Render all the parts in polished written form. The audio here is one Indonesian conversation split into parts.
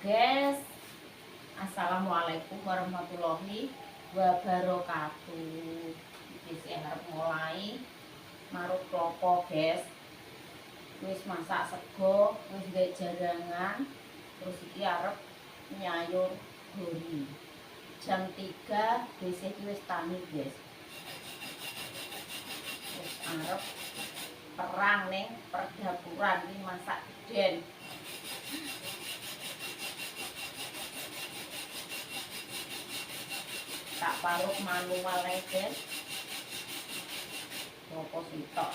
Guys, assalamualaikum warahmatullahi wabarakatuh. Iki arep mulai marut klopo, guys. Wis masak sego, wis gawe jarangan, terus iki arep nyayur gori. Jam 3 wis iki wis tani, guys. Wis arep perang ning perdapuran iki masak den. Tak parut manual aja. Apa sitok.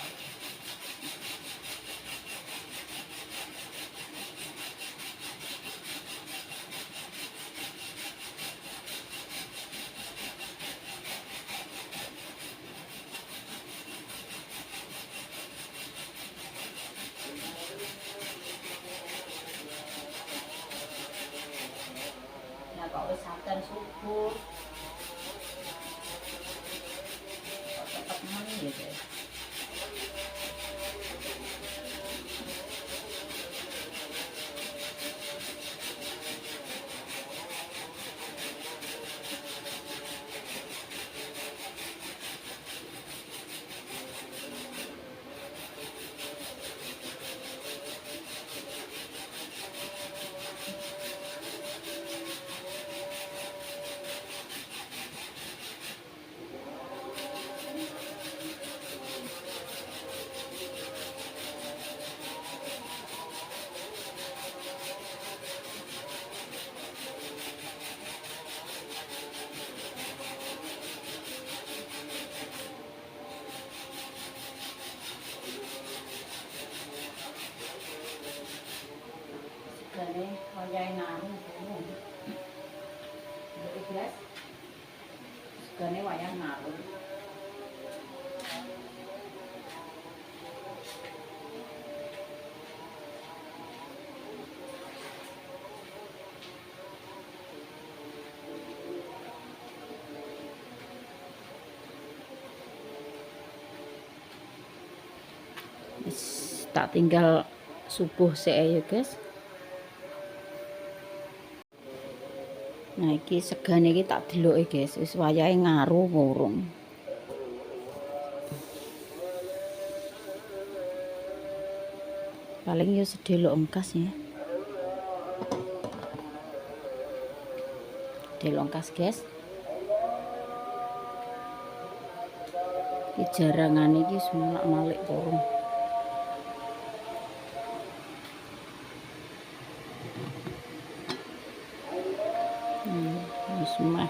Nah, kok wis saten subuh. Gitu. Segane wayahe naru dulu. Jadi guys, segane wayah naru. Tak tinggal subuh sik ya guys. Nah iki segane iki tak deloke guys, wis wayahe ngaru wurung. Paling yo sedelok engkas ya. Delok engkas guys. Iki jarangan iki semulak malik wurung. Semua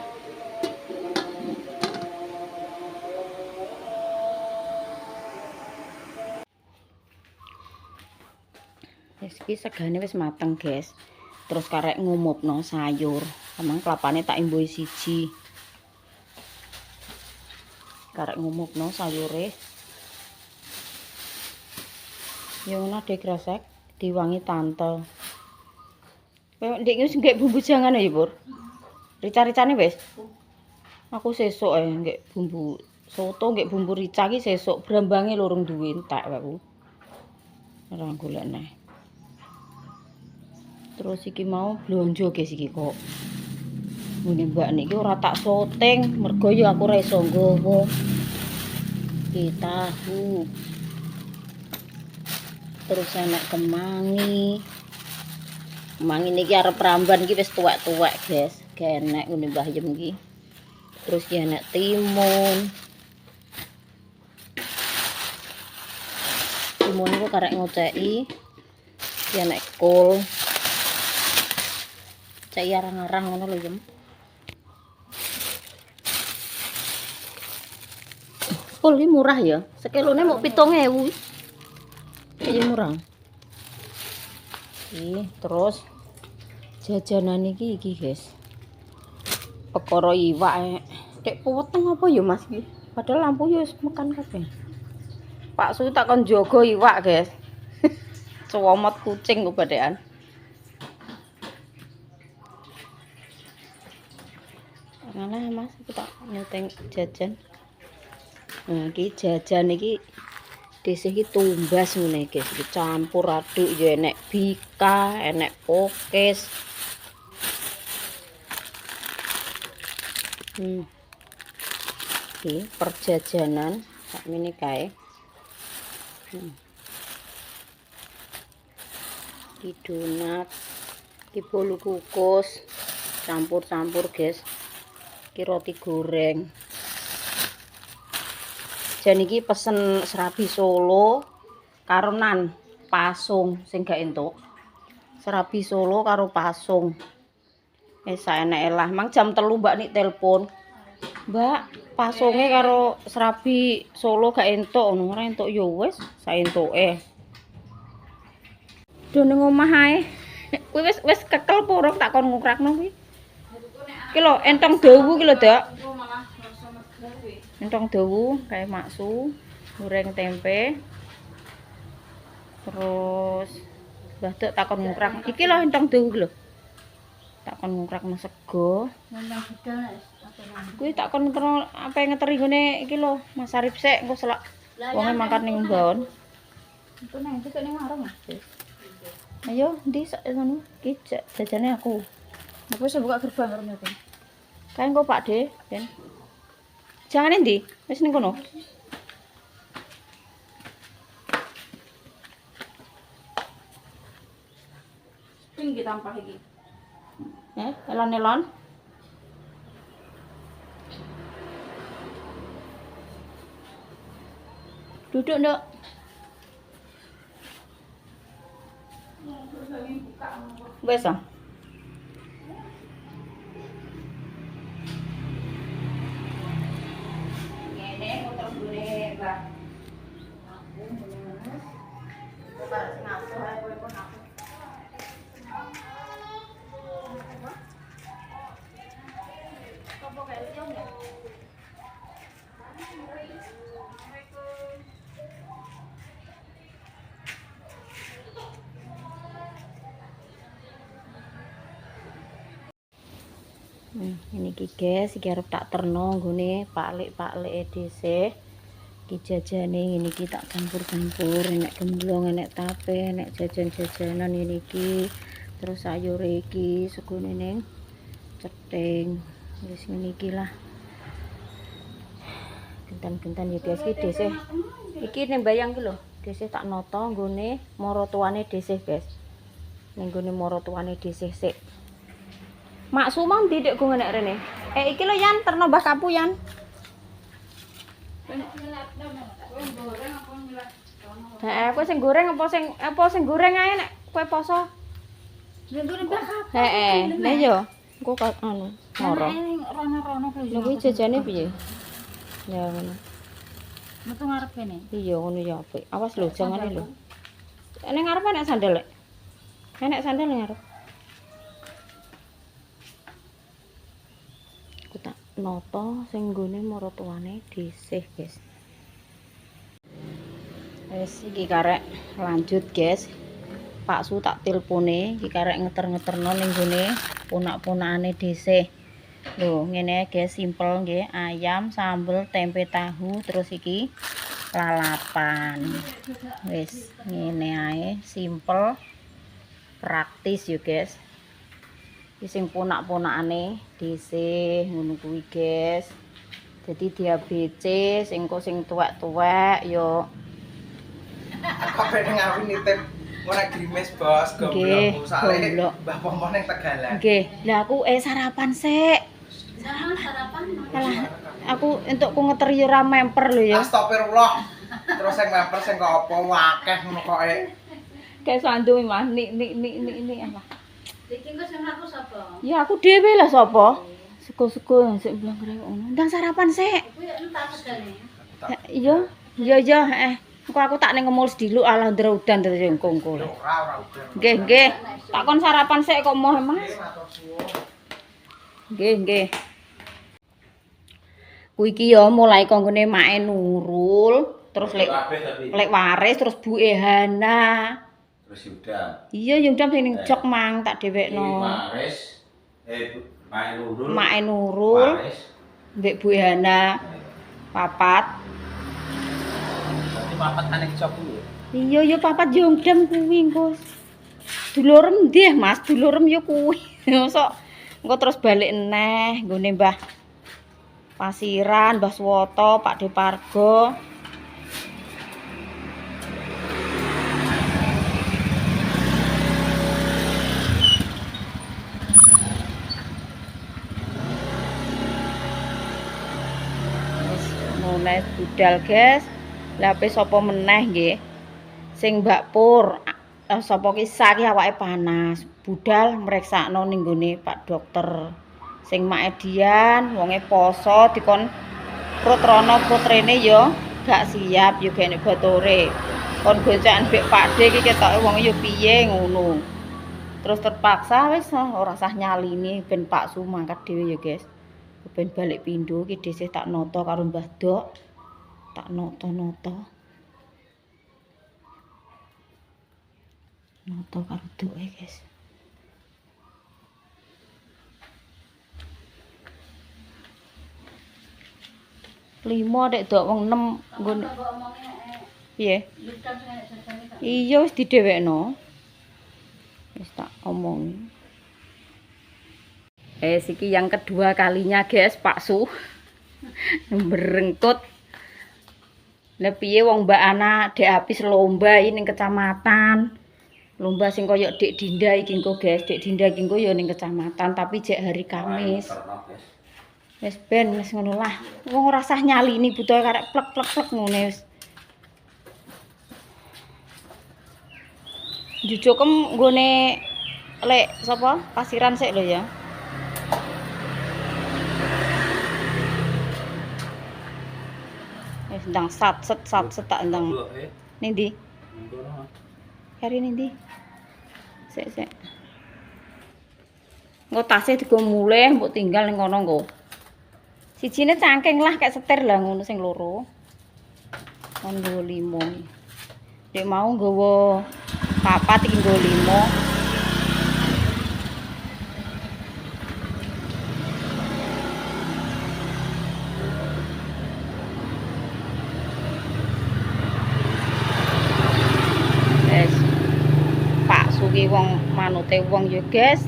iki segane wis mateng guys, terus karek ngumupno sayur, emang kelapane tak imbuhi siji, karek ngumupno sayure yo ngono dek resek diwangi tante. Kowe ndek wis nggih bumbu jangan ya Pur. Rica-ricane wis. Aku sesuk nggih bumbu soto nggih bumbu rica iki sesuk brambange lurung duwe entek wae. Ora golek neh. Terus iki mau blonjo guys iki kok. Ngene mbak niki ora tak syuting mergo yo aku ora iso nggawa. Iki tahu. Terus enek kemangi. Kemangi niki arep ramban iki wis tuwek-tuwek guys. Enek ngene Mbah Yem iki. Terus ki enek timun. Timun iku karek ngoceki. Ki enek kol. Cek arang-arang ngono lho Yem. Kol iki murah ya. Sekilone mok 7.000. Iki murah. Iki terus jajanan iki guys. Perkara iwak tek poteng apa ya Mas iki? Padahal lampu ya wis mekan kabeh. Pak Su tak kon jaga iwak, guys. Cowomot kucing kebadean. Ngene Mas, aku tak nyeteng jajan. Nah, iki jajan iki dhisik iki tumbas ngene guys, campur aduk ya enek bika, enek pokes. Iki perjajanan sakmene kae. Iki donat, iki bolu kukus, campur-campur, guys. Iki roti goreng. Jan iki pesen serabi Solo karo nan pasung sing gak entuk. Serabi Solo karo pasung. Saeneke lah, mang jam 3 Mbak nik telepon. Mbak, pasunge karo serabi Solo gak entuk, ora entuk ya wis, saentuke. Do ning omah ae. Kuwi wis kekel porok tak kon ngukrakno kuwi. Iki lho entong dawu ki lho, Dak. Entong dawu kae maksu, goreng tempe. Terus Mbah Dek tak kon ngukrak. Iki lho entong dawu ki lho. Tak kon ngukrakno sego. Kuwi tak kon ngetero apa ngeteri ngene iki lho, Mas Arif sik engko selak wonge mangkat ning mbon. Itu nang iki ning warung. Ayo, ndi sak ngono iki jajane aku. Aku wis buka gerbang karo ngene. Kae engko Pak De, Ben. Jangane ndi? Wis ning kono. Ping iki tampah iki. Elon-elon. Duduk, Nduk. Wes ah. Ngene motor gune, Mbak. Aku menes. Kok sing asuh ae kowe pun aku. Apa kae yo ya? Ini iki guys, iki arep tak terno nggone pak-lik dhisik. Iki jajane ngene iki tak campur-campur, enek gemblong, enek tape, enek jajan-jajanan ngene iki. Terus sayur iki segone ning cething. Wis ngene iki lah. Gentan-gentan ya guys iki dhisik. Iki ning bayang ki lho, dhisik tak noto nggone marotuane dhisik guys. Ning nggone marotuane dhisik sik. Mak Sumang ndek go nek rene. Iki lho Yan, terno Mbah Kapu Yan. Kowe sing goreng apa sing goreng ae nek kowe poso. Sing goreng Mbah Kapu. Lah yo. Engko anu, moro. Rono-rono kuwi. Lha kuwi jajane piye? Ya ngono. Metu ngarep kene. Iya ngono ya apik. Awas lho jangane lho. Ning ngarep enek sandal lek. Enek sandal ngarep. Aku tak noto sing nggone marotuane dhisik, guys. Wis iki karek lanjut, guys. Pak Su tak tilpone iki karek ngeter-ngeterno ning nggone punak-punakane dhisik. Lho, ngene guys, simpel nggih, ayam, sambel, tempe tahu, terus iki lalapan. Wis ngene ae, simpel, praktis yo, guys. Iki sing punak-punakane dhisik ngono kuwi, guys. Jadi diabetes, engko sing tuwek-tuwek yo. Kok pengen ngawi nitip ngono grimes bos, goblok sale Mbah Pompon ning Tegalan. Nggih. Lah aku sarapan sik. Sarapan. Alah, aku entuk ku ngeter yo ora memper lho ya. Astagfirullah. Terus sing memper sing kok apa akeh ngono koke. Kayak sandu mah nik alah. Iki engko sing aku sapa? Ya aku dhewe lah sapa. Sego-sego sik bilang rek ngono. Ndang sarapan sik. Kuwi entar segane. Iya, engko aku tak ning ngemul sediluk alah ndra udan terus engko. Ora udan. Nggih. Tak kon sarapan sik kok moh Mas. Nggih. Kuwi iki ya mulai konggone Make Nurul, terus lek waris terus Bu Ehana. Terus Yudam. Iya, Yudam sing ning jok mang tak dhewekno. Waris, Make Nurul. Mbek Bu Ehana. Papat. Berarti papat kan ning jok kuwi. Iya, ya papat Yudam kuwi engko. Dulurem ndi, Mas? Dulurem ya kuwi. Mosok engko terus balik neh nggone Mbah Pasiran, Mbah Swoto, Pak Depargo. Wis mulai budal, guys. Lah pe sapa meneh nggih? Sing Mbak Pur, sapa ki saki awake panas. Budal mreksakno ning gone Pak Dokter. Sing Mak Edian wonge poso dikon Putrono putrene ya gak siap yo gene botore. Kon gocakan mbek Pakde iki ketoke wong yo piye ngono. Terus terpaksa wis ora sah nyalini ben Pak Su mangkat dhewe ya, guys. Ben balik pindho iki dhisik tak noto karo Mbah Dok. Tak noto-noto. Noto karo doke, guys. Lima dek dok wong 6 nggon. Kok omongnya Piye? ludah saya jajane Kak. Iya wis didhewekno. Wis tak omong. Iki yang kedua kalinya, guys, Pak Su. Berengkut. Lah piye wong Mbak Ana dek habis lomba ning kecamatan. Lomba sing koyo Dek Dinda iki engko, guys. Dek Dinda iki engko ya ning kecamatan tapi jek hari Kamis. Wis ben wis ngono lah. Wong ora sah nyalini butuhe karek plek-plek ngene wis. Jujukem nggone lek sapa? Pasiran sik lho ya. Wis ndang satset tak ndang. Ning ndi? Kari ning ndi? Sik. Engko tasih digo mulih mbok tinggal ning kono engko. Sijine cangking lah kayak setir lah ngono sing loro. Kon nggo 5. Dek mau nggawa 4 iki nggo 5. Pak Sugi wong manute wong ya, guys.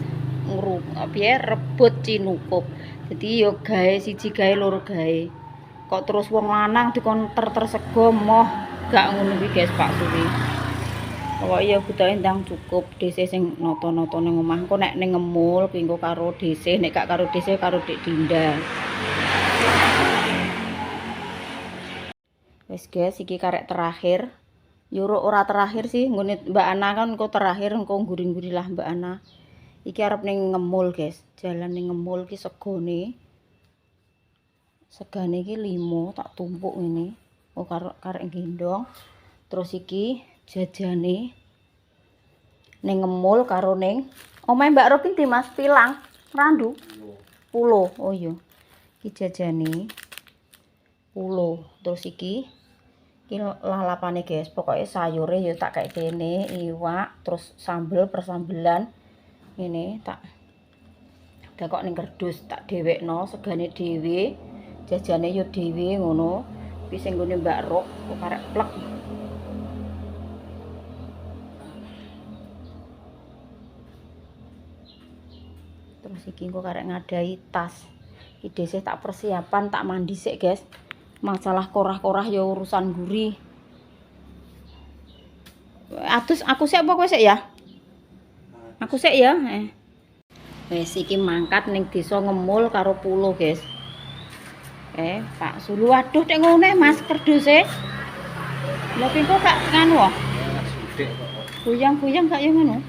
Piye rebut cinukup. Jadi yo gawe siji gawe loro gawe. Kok terus wong lanang dikon tersego moh gak ngono iki, guys, Pak Sugi. Pokoke ya butuhe ndang cukup dhisik sing noto-noto ning omah. Engko nek ning ngemul kuwi engko karo dhisik, nek gak karo dhisik karo Dik Dinda. Wis, guys, iki karek terakhir. Yo ora terakhir sih, nggone Mbak Ana kan engko terakhir engko nguri-nguri lah Mbak Ana. Iki arep ning ngemul, guys. Jalan ning ngemul ki segane. Segane iki 5 tak tumpuk ngene. Oh karek gendong. Terus iki jajane ning ngemul karo ning omahe Mbak Robin di Mas Pilang, Randu. Pulo. Oh iya. Iki jajane pulo. Terus iki lalapane, guys. Pokoknya sayure ya tak kayak kene, iwak, terus sambel persambelan. Ini tak kok ning kerdus tak dhewekno, segane dhewe, jajane yo dhewe ngono. Kuwi sing nggone Mbak Rok kok karek plek. Terus iki engko karek ngadahi tas. Iki dhisik tak persiapan, tak mandi sik, guys. Masalah korah-korah ya urusan guri. Atus aku sik apa kowe sik ya? Aku sik ya. Wis iki mangkat ning desa ngemul karo pulo, guys. Pak Sulu, waduh nek ngene Mas kerduse. Lha pingko gak nganu wae. Buyang-buyang gak yo ngono.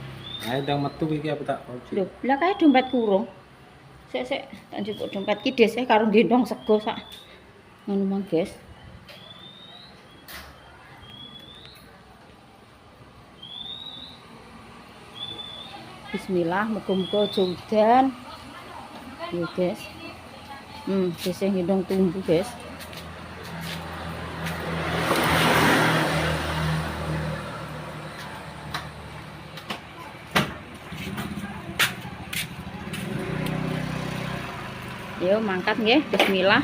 Ayo ndang metu iki apa tak kunci. Lho, lah kae dompet kurung. Sik tak njupuk dompet ki dhisik karo gendong sego sak. Ngono mang, guys. Bismillah, muga-muga aja udan. Yo, guys. Dhisik gendong tumbuh, guys. Yo mangkat nggih, bismillah.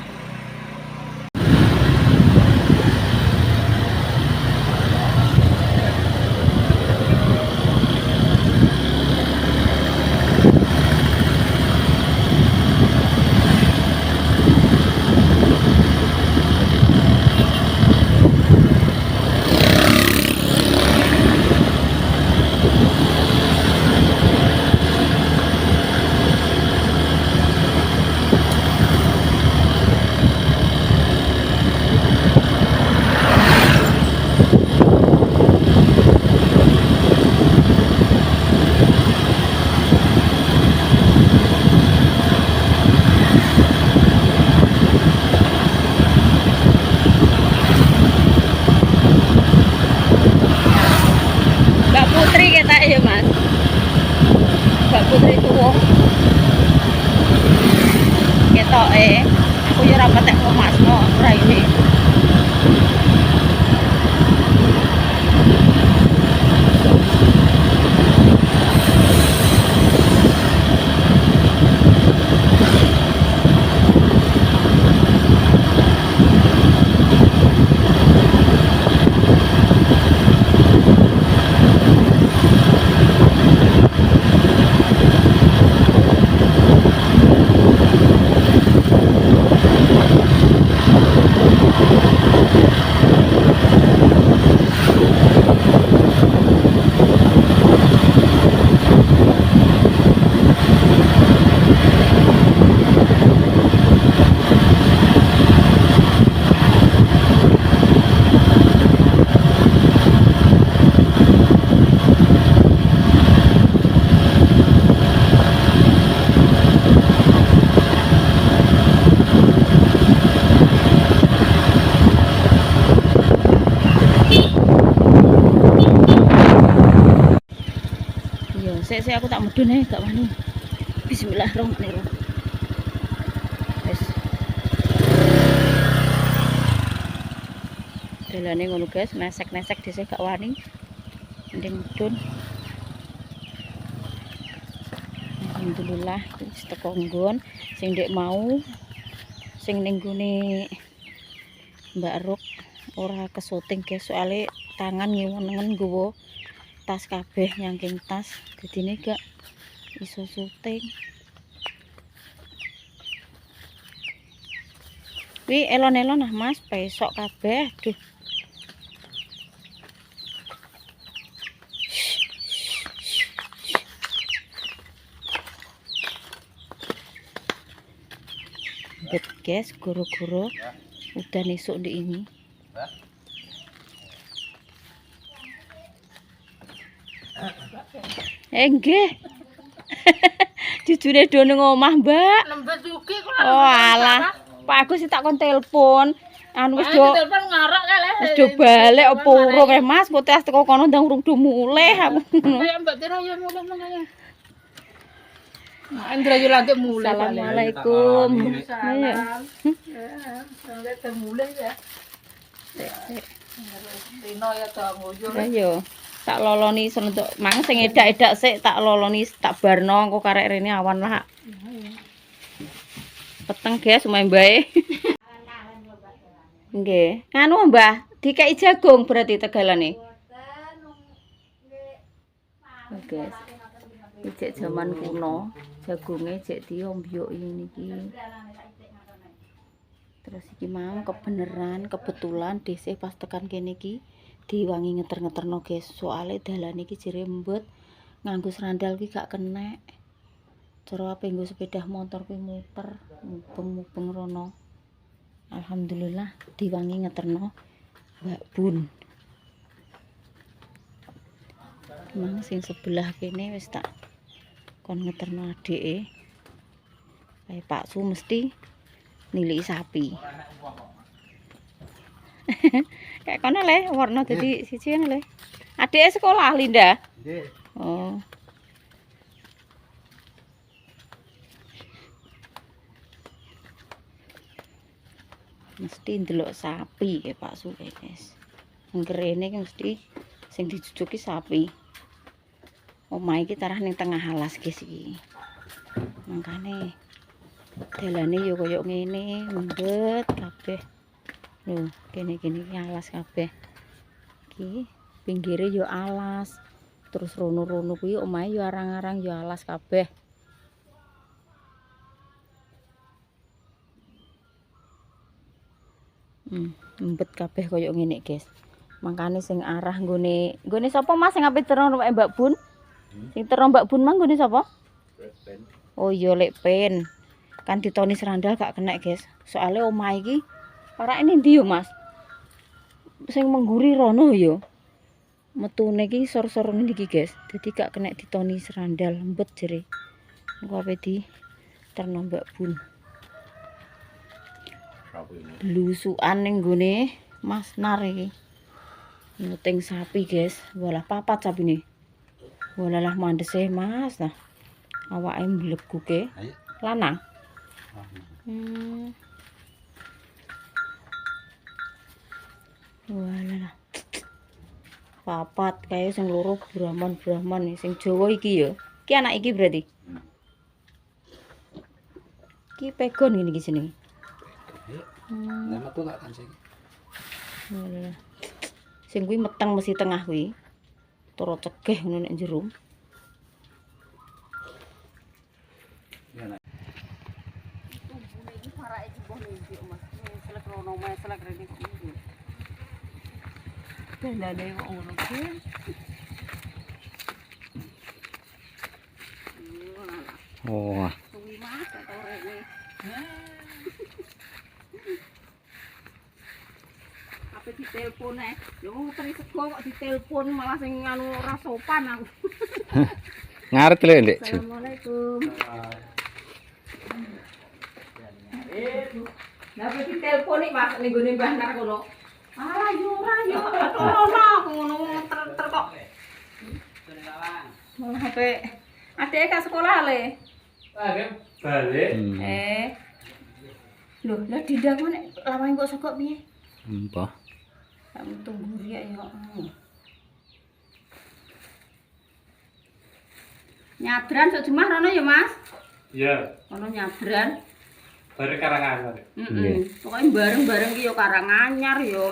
aku ya ora patek ngomasno raine. Sik aku tak medun ae gak wani. Bismillahirrahmanirrahim. Wes. Dalane ngono guys, nesek-nesek dhisik gak wani. Mending medun. Alhamdulillah wis teko nggon sing ndek mau sing ning gone Mbak Ruk ora kesuting guys, soalnya tangan ngiwon-ngen nggowo tas kabeh nyangking tas, dadine gak iso syuting. Wi elon-elon ah Mas, pesok kabeh. Aduh. Bet guys, goro-goro udah esuk di ini. Nggih. Jujure do ning omah, Mbak. Lembet juga kok. Oh alah, Pak Agus tak kon telepon. Anu wis do Telepon ngarok kae. wis do balik opo urung Mas, potes teko kono ndang urung do mulih aku. Kayak Mbak Tira ya mulai mangane. Andra yo lantik mulai. Assalamualaikum. Ayo. Sampai temulai ya. Dino ya to ngoyo. Ayo. Tak loloni sentuk mang sing edak-edak sik tak loloni tak barno engko karek rene awan lah. Peteng guys lumayan bae. Nggih. Anu Mbah, dikei jagung berarti tegalane. Guys. Iki zaman kuno, jagunge jek diombyoki niki. Terus iki mau kebeneran kebetulan dhisik pas tekan kene iki diwangi ngeter-ngeterno guys, soalnya dalan iki jere mbet nganggo srandal ki gak kenek. Cara ape nggo sepeda motor ki muter mubeng-mubeng rono. Alhamdulillah diwangi ngeterno Mbak Bun. Mang sing sebelah kene wis tak kon ngeterno adike. Kayak Pak Su mesti nilai sapi. Kayak kono le warna dadi siji ngono le. Adike sekolah Linda. Nggih. Oh. Mesti ndelok sapi ya Pak Su guys. Ngrene iki mesti sing dijujuki sapi. Omah iki tarah ning tengah alas guys iki. Mangkane dalane yo koyo ngene, mendhet kabeh. Lho, kene-kene iki alas kabeh. Iki pinggire yo alas. Terus rono-rono kuwi omahe yo arang-arang yo alas kabeh. Embet kabeh koyo ngene, guys. Mangkane sing arah nggone sapa Mas sing ape terno Mbak Bun? Sing terno Mbak Bun mang nggone sapa? Oh iya lek pen. Kan ditoni serandal gak kena, guys. Soale omah iki parake ndi yo, Mas? Sing mengguri rono yo. Metune iki sor-sor ngene iki, guys. Dadi gak kena ditoni serandal, embet jere. Engko ape di terno Mbak Bun. Blusukan ning gone Mas Nar iki. Nuting sapi, guys. Walah papat sapine. Walah mandese Mas lah. Awake mbleguke. Lanang. papat kae sing loro Brahman sing Jawa iki ya. Iki anak iki berarti. Iki pegon ngene iki jenenge. Nah, metu tak kan sing. Sing kuwi meteng mesti tengah kuwi. Turu cegeh ngono nek jero. Ya nek. Tumbune iki parake jebol iki Mas. Selek rono mas selek rene iki. Dandane kok ngono kuwi. Oh. Kuwi Mas kok rene. Apa ditelepon ae. Lho nguteri sego kok ditelepon malah sing anu ora sopan aku. Ngaret lho, Ndek. Assalamualaikum. Lah apa ditelepon iki Mas ning gone Mbah Nar kono. Ah yo ora yo ora aku ngono ter kok. Malah HP adeke ka sekolah le. Balik. Loh, lah didang nek lawang kok sego piye? Mbah. Kamu tunggu ya yo. Nyadran sok jemah rono ya, Mas? Iya, Ono nyadran. bare Karanganyar. Pokoknya bareng-bareng ki yo Karanganyar yo.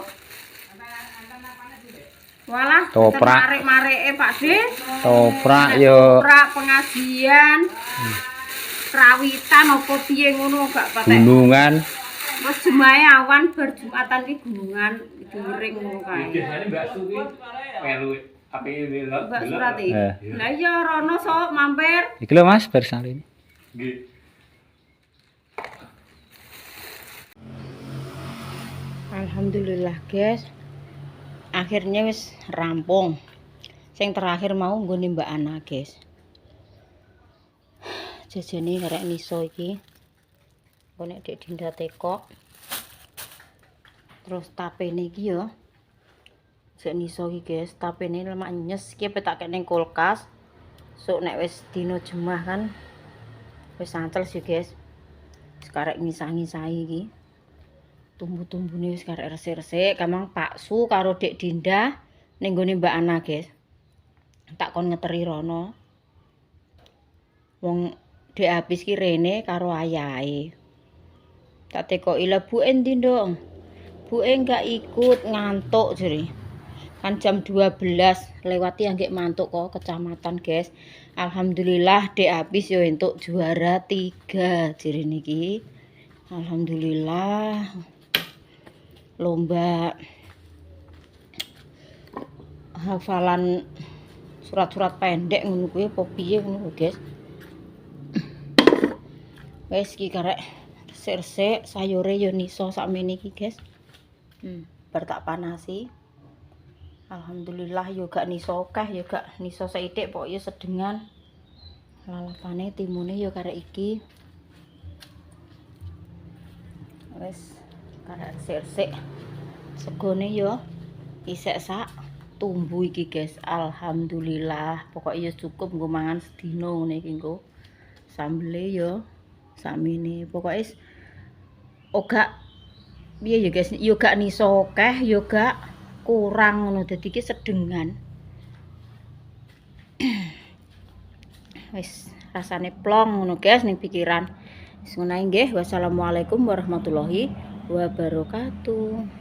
Walah, Toprak. marek-mareke Pak De. Toprak yo Toprak pengajian. Krawitan apa piye ngono gak patek. gunungan. Wes jemahe awan bar Jumatan ki gunungan diring ngono kae. Biasane Mbak Suwi melu ape delok. Mbak Surati. Lah iya rono sok mampir. Iki lho Mas, bar saline. Nggih. Alhamdulillah guys, akhirnya wis rampung. Sing terakhir mau nggone Mbak Ana guys. Jajane karek niso iki. Nek Dek Dinda teko. Terus tapene iki ya. Jek niso iki guys, tapene lemak nyes iki petak ning kulkas. Sok nek wis dino jemah kan wis santel sih guys. Wis karek ngisah-ngisahi iki. Tumbu-tumbune wis karek resik-resik, kamang bakso karo Dek Dinda ning gone Mbak Ana, guys. Tak kon ngeteri rono. Wong Dek habis ki rene karo ayahe. Tak tekoki lha buke ndi, Ndong? Buke enggak ikut, ngantuk jere. Kan jam 12 lewati anggek mantuk kok kecamatan, guys. Alhamdulillah Dek habis yo entuk juara 3 jere niki. Alhamdulillah. Lomba hafalan surat-surat pendek ngono kuwi apa piye ngono guys. Wes iki karek resik-resik sayure yo niso sakmene iki guys. Bar tak panasi. Alhamdulillah yo gak niso akeh yo gak niso sithik pokoke sedengan. Lalapane timune yo karek iki. Wes karek resik-resik. Segone yo isek sak tumbu iki guys. Alhamdulillah pokoknya cukup nggo mangan sedina ngene iki nggo. Sambele yo sakmene. Pokoke ora piye ya guys, yo gak niso akeh yo gak kurang ngono. Dadi iki sedengan. Wis rasane plong ngono guys ning pikiran. Wis ngono ae nggih. Wassalamualaikum warahmatullahi wabarakatuh.